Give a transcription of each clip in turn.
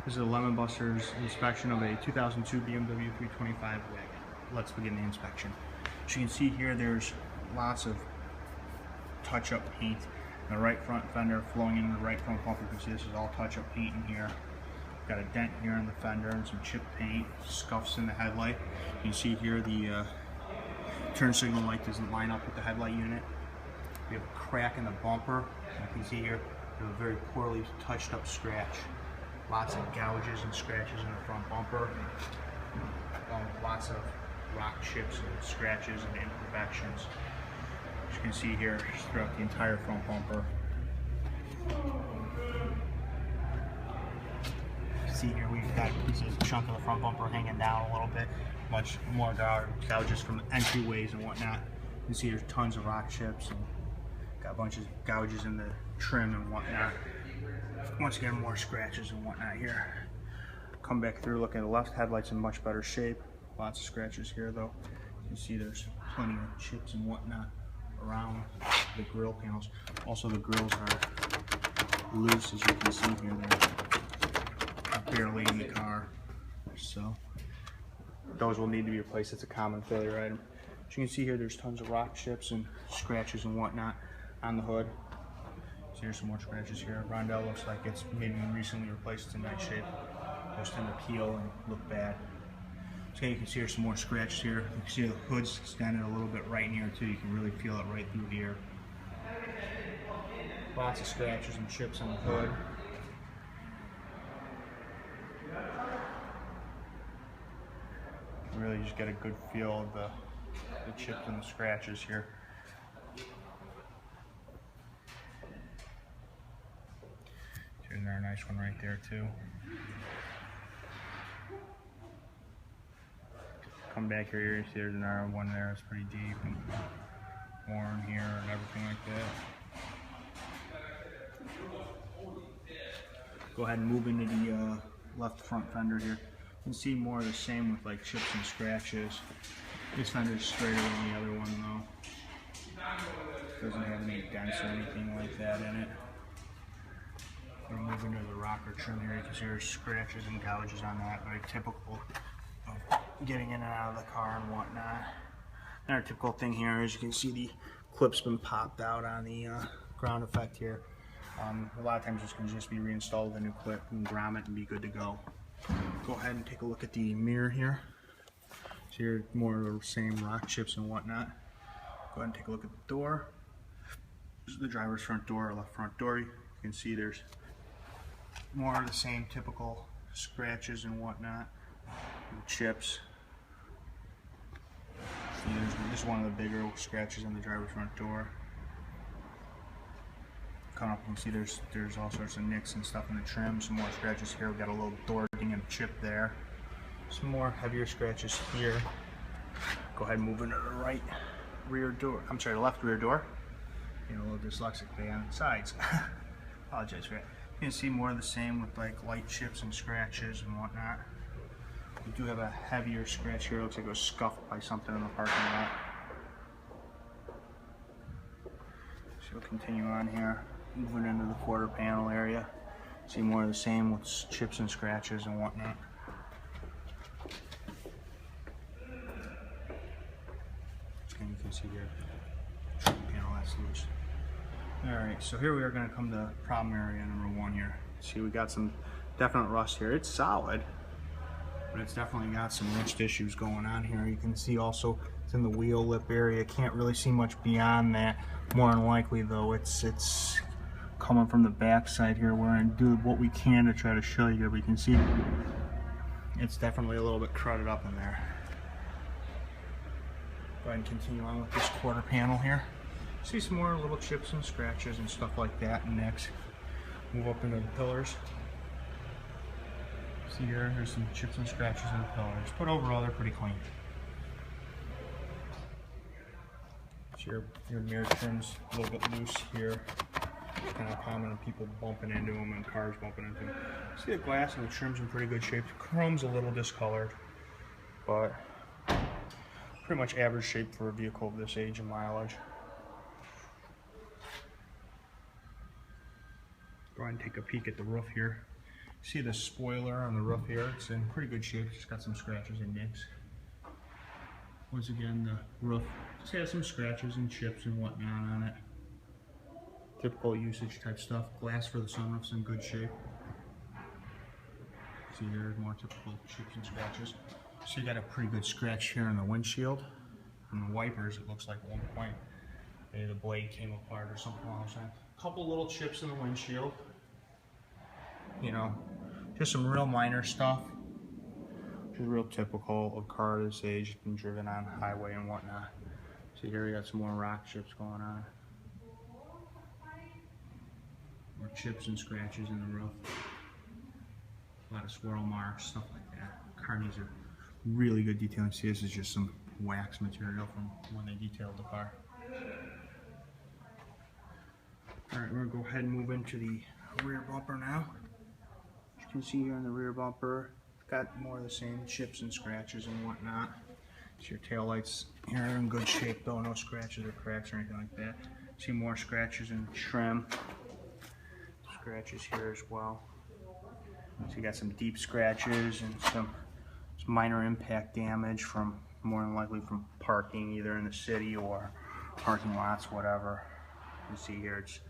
This is a Lemonbuster's inspection of a 2002 BMW 325 wagon. Let's begin the inspection. As you can see here, there's lots of touch-up paint in the right front fender flowing into the right front bumper. You can see this is all touch-up paint in here. Got a dent here in the fender and some chip paint, scuffs in the headlight. You can see here the turn signal light doesn't line up with the headlight unit. We have a crack in the bumper. You can see here we have a very poorly touched up scratch. Lots of gouges and scratches in the front bumper. Lots of rock chips and scratches and imperfections. As you can see here throughout the entire front bumper. See here we've got pieces of chunk of the front bumper hanging down a little bit. Much more gouges from the entryways and whatnot. You can see there's tons of rock chips and got a bunch of gouges in the trim and whatnot. Once again, more scratches and whatnot here. Come back through, look at the left headlight's in much better shape. Lots of scratches here though. You can see there's plenty of chips and whatnot around the grill panels. Also the grills are loose, as you can see here. They're barely in the car. So those will need to be replaced. It's a common failure item. As you can see here, there's tons of rock chips and scratches and whatnot on the hood. So here's some more scratches here. Rondell looks like it's maybe recently replaced. It's in nice shape. Those tend to peel and look bad. So you can see here's some more scratches here. You can see the hood's extended a little bit right in here too. You can really feel it right through here. Lots of scratches and chips on the hood. You really just get a good feel of the chips and the scratches here. There's another nice one right there too. Come back here, you see there's another one there. It's pretty deep and worn here and everything like that. Go ahead and move into the left front fender here. You can see more of the same with like chips and scratches. This fender's straighter than the other one though. Doesn't have any dents or anything like that in it. We're moving to the rocker trim here. You can see there's scratches and gouges on that, very typical of getting in and out of the car and whatnot. Another typical thing here is you can see the clip's been popped out on the ground effect here. A lot of times this can just be reinstalled with a new clip and grommet and be good to go. Go ahead and take a look at the mirror here. So here more of the same rock chips and whatnot. Go ahead and take a look at the door. This is the driver's front door, or left front door. You can see there's more of the same typical scratches and whatnot, and chips. See, there's just one of the bigger scratches on the driver's front door. Come up, you can see there's all sorts of nicks and stuff in the trim. Some more scratches here. We got a little door ding and a chip there. Some more heavier scratches here. Go ahead and move into the right rear door. I'm sorry, the left rear door. You know, a little dyslexic day on the sides. Apologize for that. You can see more of the same with like light chips and scratches and whatnot. We do have a heavier scratch here. It looks like it was scuffed by something in the parking lot. So we'll continue on here, moving into the quarter panel area. See more of the same with chips and scratches and whatnot. And you can see here, trim panel that's loose. Alright, so here we are going to come to problem area number one here. See, we got some definite rust here. It's solid, but it's definitely got some rust issues going on here. You can see also it's in the wheel lip area. Can't really see much beyond that. More than likely though, it's coming from the back side here. We're going to do what we can to try to show you, but you can see it's definitely a little bit crowded up in there. Go ahead and continue on with this quarter panel here. See some more little chips and scratches and stuff like that. And next, move up into the pillars. See here, there's some chips and scratches in the pillars, but overall they're pretty clean. So your mirror trim's a little bit loose here. It's kind of common of people bumping into them and cars bumping into them. See the glass and the trim's in pretty good shape. The chrome's a little discolored, but pretty much average shape for a vehicle of this age and mileage. Go ahead and take a peek at the roof here. See the spoiler on the roof here? It's in pretty good shape. Just got some scratches and nicks. Once again, the roof just has some scratches and chips and whatnot on it. Typical usage type stuff. Glass for the sunroof's in good shape. See, there's more typical chips and scratches. So you got a pretty good scratch here on the windshield. On the wipers, it looks like at one point maybe the blade came apart or something like that. A couple little chips in the windshield. You know, just some real minor stuff. Which is real typical of a car this age, been driven on highway and whatnot. See here we got some more rock chips going on. More chips and scratches in the roof. A lot of swirl marks, stuff like that. Car needs a really good detailing. See, this is just some wax material from when they detailed the car. Alright, we're going to go ahead and move into the rear bumper now. As you can see here on the rear bumper, got more of the same chips and scratches and whatnot. So your tail lights here are in good shape though, no scratches or cracks or anything like that. See more scratches and trim. Scratches here as well. So you got some deep scratches and some minor impact damage from, more than likely from parking either in the city or parking lots, whatever. You see here it's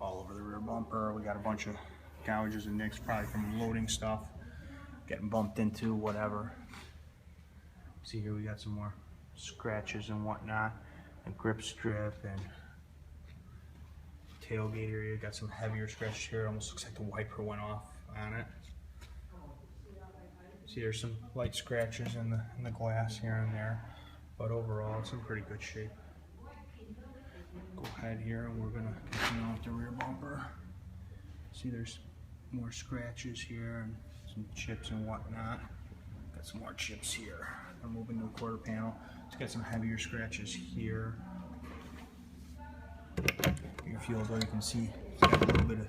all over the rear bumper. We got a bunch of gouges and nicks, probably from loading stuff, getting bumped into, whatever. See here we got some more scratches and whatnot, and grip strip and tailgate area. Got some heavier scratches here. Almost looks like the wiper went off on it. See there's some light scratches in the glass here and there, but overall it's in pretty good shape. Go ahead here and we're gonna continue with the rear bumper. See there's more scratches here and some chips and whatnot. Got some more chips here. I'm moving to a quarter panel. It's got some heavier scratches here. Your fuel though, you can see it's got a little bit of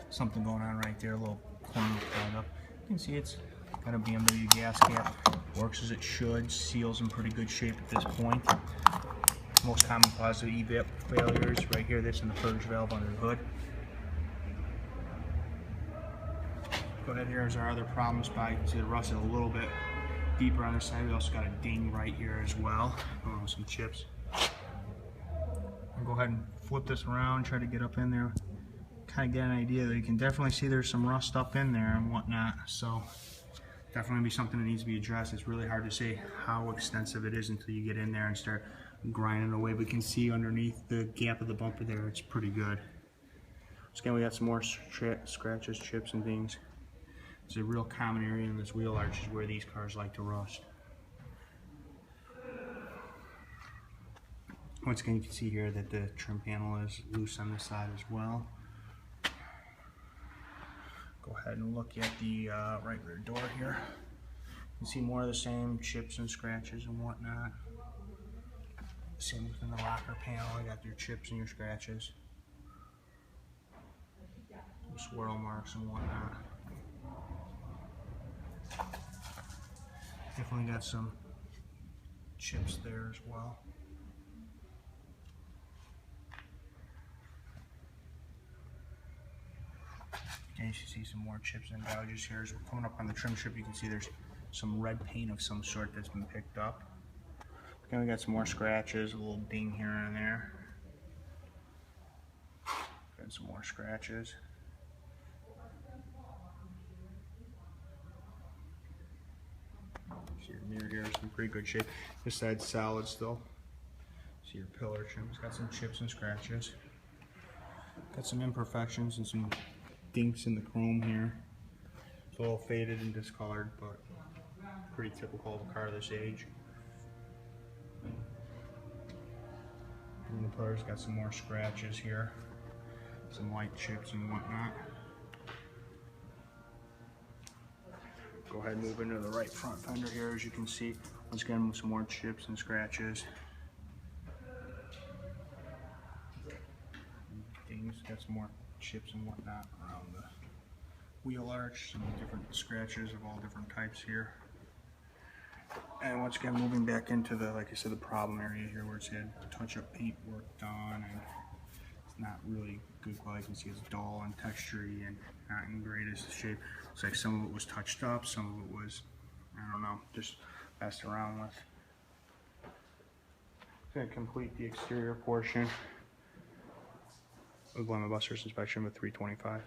something going on right there, a little corner pulled up. You can see it's got a BMW gas cap. Works as it should. Seals in pretty good shape at this point. Most common cause of evap failures right here. This in the purge valve under the hood. Go ahead, here's our other problem spot. You can see the rust is a little bit deeper on this side. We also got a ding right here as well. Some chips. I'll go ahead and flip this around, try to get up in there. Kind of get an idea that you can definitely see there's some rust up in there and whatnot. So definitely be something that needs to be addressed. It's really hard to say how extensive it is until you get in there and start grinding away. But you can see underneath the gap of the bumper there, it's pretty good. So again, we got some more scratches, chips, and things. It's a real common area in this wheel arch is where these cars like to rust. Once again, you can see here that the trim panel is loose on this side as well. Go ahead and look at the right rear door here. You can see more of the same chips and scratches and whatnot. Same within the rocker panel. I got your chips and your scratches. Some swirl marks and whatnot. Definitely got some chips there as well. And you should see some more chips and gouges here. As we're coming up on the trim strip, you can see there's some red paint of some sort that's been picked up. Again, we got some more scratches, a little ding here and there. Got some more scratches. See your mirror here is in pretty good shape. This side's solid still. See your pillar trim's got some chips and scratches. Got some imperfections and some dinks in the chrome here. It's a little faded and discolored, but pretty typical of a car this age. And the pillar's got some more scratches here. Some light chips and whatnot. Go ahead and move into the right front fender here. As you can see, once again, with some more chips and scratches. Dings, got some more chips and whatnot around the wheel arch. Some different scratches of all different types here. And once again, moving back into the, like I said, the problem area here where it's had touch-up paint work done and it's not really good quality. You can see it's dull and textury and not in greatest shape. Looks like some of it was touched up, some of it was, I don't know, just messed around with. Gonna complete the exterior portion of Lemonbuster's inspection with 325.